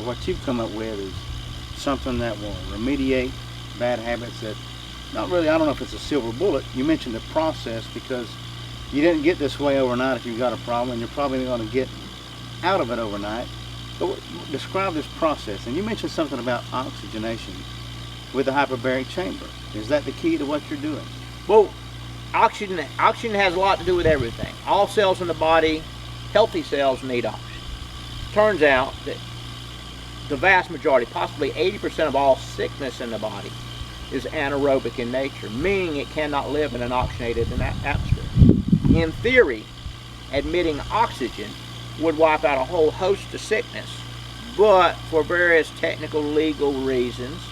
what you've come up with is something that will remediate bad habits that, not really, I don't know if it's a silver bullet. You mentioned the process, because you didn't get this way overnight if you've got a problem, and you're probably going to get out of it overnight. But describe this process. And you mentioned something about oxygenation with the hyperbaric chamber. Is that the key to what you're doing? Well, oxygen has a lot to do with everything. All cells in the body, healthy cells, need oxygen. Turns out that the vast majority, possibly 80% of all sickness in the body, is anaerobic in nature, meaning it cannot live in an oxygenated atmosphere. In theory, admitting oxygen would wipe out a whole host of sickness, but for various technical, legal reasons,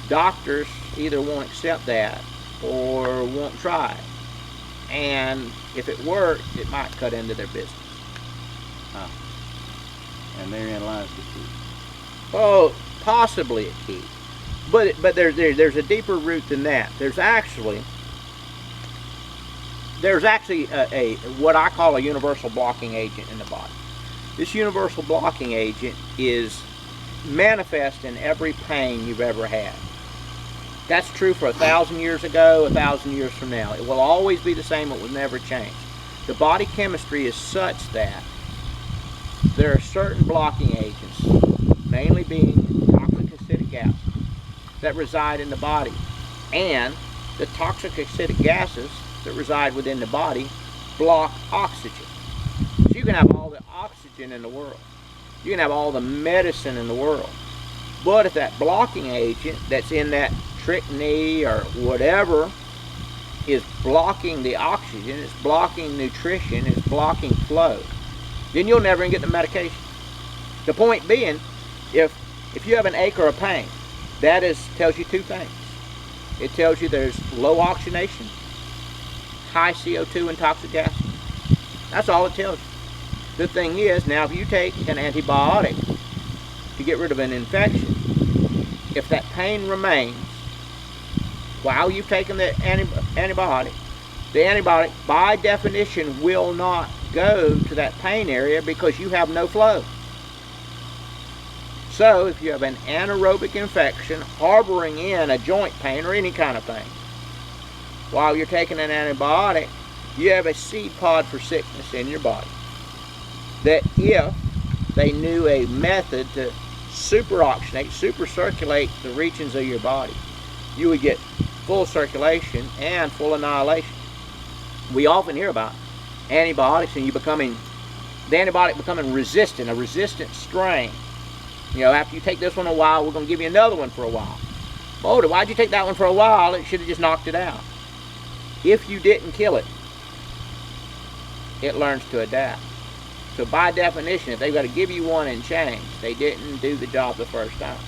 doctors either won't accept that or won't try it. And if it worked, it might cut into their business. And therein lies the key. Oh, possibly a key. But there's a deeper root than that. There's actually a what I call a universal blocking agent in the body. This universal blocking agent is manifest in every pain you've ever had. That's true for 1,000 years ago, 1,000 years from now. It will always be the same. It will never change. The body chemistry is such that there are certain blocking agents, mainly being toxic acidic gases, that reside in the body. And the toxic acidic gases that reside within the body block oxygen. So you can have all the oxygen in the world. You can have all the medicine in the world. But if that blocking agent that's in that strychnine or whatever is blocking the oxygen, it's blocking nutrition, it's blocking flow, then you'll never get the medication. The point being, if you have an ache or a pain, that tells you two things. It tells you there's low oxygenation, high CO2 and toxic gases. That's all it tells you. The thing is, now if you take an antibiotic to get rid of an infection, if that pain remains while you've taken the antibiotic by definition will not go to that pain area because you have no flow. So if you have an anaerobic infection harboring in a joint pain or any kind of pain, while you're taking an antibiotic, you have a seed pod for sickness in your body. That if they knew a method to super oxygenate, super circulate the regions of your body, you would get full circulation and full annihilation. We often hear about antibiotics and the antibiotic becoming resistant, a resistant strain. You know, after you take this one a while, we're going to give you another one for a while. Oh, why'd you take that one for a while? It should have just knocked it out. If you didn't kill it, it learns to adapt. So by definition, if they've got to give you one and change, they didn't do the job the first time.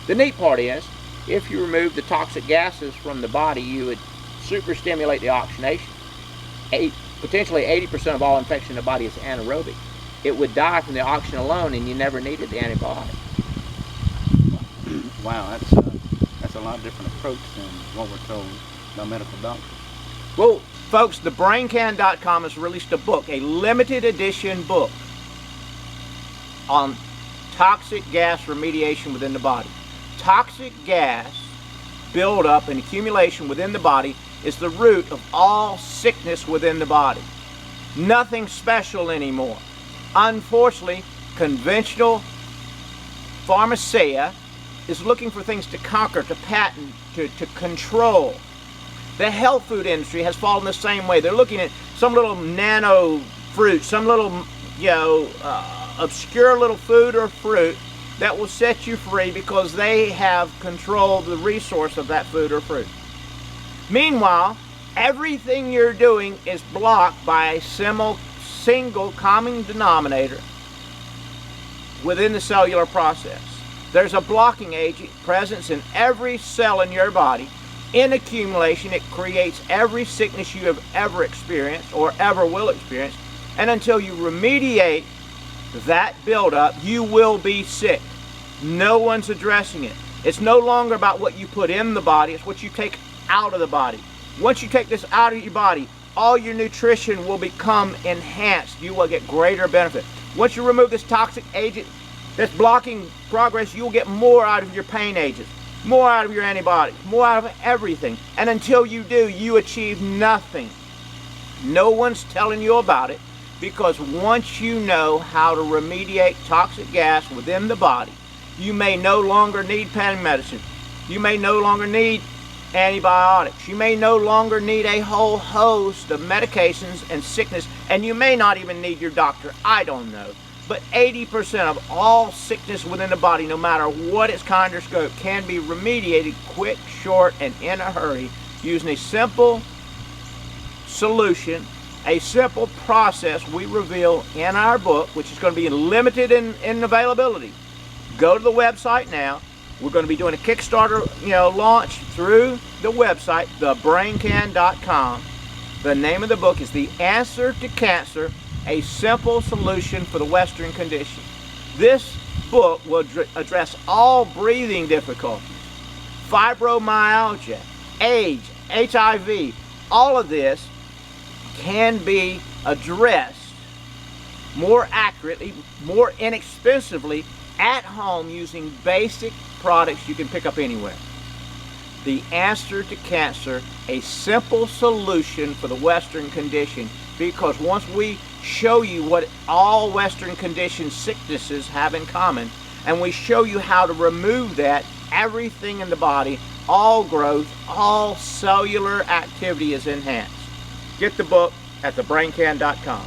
The neat part is, if you remove the toxic gases from the body, you would super stimulate the oxygenation. Potentially 80% of all infection in the body is anaerobic. It would die from the oxygen alone, and you never needed the antibiotic. Wow, that's a lot different approach than what we're told by medical doctors. Well, folks, thebraincan.com has released a book, a limited edition book on toxic gas remediation within the body. Toxic gas buildup and accumulation within the body is the root of all sickness within the body. Nothing special anymore. Unfortunately, conventional pharmacia is looking for things to conquer, to patent, to control. The health food industry has fallen the same way. They're looking at some little nano fruit, some little, obscure little food or fruit that will set you free because they have controlled the resource of that food or fruit. Meanwhile, everything you're doing is blocked by a single common denominator within the cellular process. There's a blocking agent present in every cell in your body. In accumulation, it creates every sickness you have ever experienced or ever will experience. And until you remediate that buildup, you will be sick. No one's addressing it. It's no longer about what you put in the body, it's what you take out of the body. Once you take this out of your body, all your nutrition will become enhanced. You will get greater benefit. Once you remove this toxic agent that's blocking progress, you'll get more out of your pain agents, more out of your antibiotics, more out of everything. And until you do, you achieve nothing. No one's telling you about it, because once you know how to remediate toxic gas within the body, you may no longer need pain medicine. You may no longer need antibiotics. You may no longer need a whole host of medications and sickness, and you may not even need your doctor. I don't know. But 80% of all sickness within the body, no matter what its kind or scope, can be remediated quick, short, and in a hurry using a simple solution, a simple process we reveal in our book, which is going to be limited in availability. Go to the website now. We're going to be doing a Kickstarter, launch through the website, thebraincan.com. The name of the book is The Answer to Cancer, a Simple Solution for the Western Condition. This book will address all breathing difficulties, fibromyalgia, AIDS, HIV. All of this can be addressed more accurately, more inexpensively at home using basic products you can pick up anywhere. The Answer to Cancer, a simple solution for the Western condition, because once we show you what all Western condition sicknesses have in common, and we show you how to remove that, everything in the body, all growth, all cellular activity is enhanced. Get the book at thebraincan.com.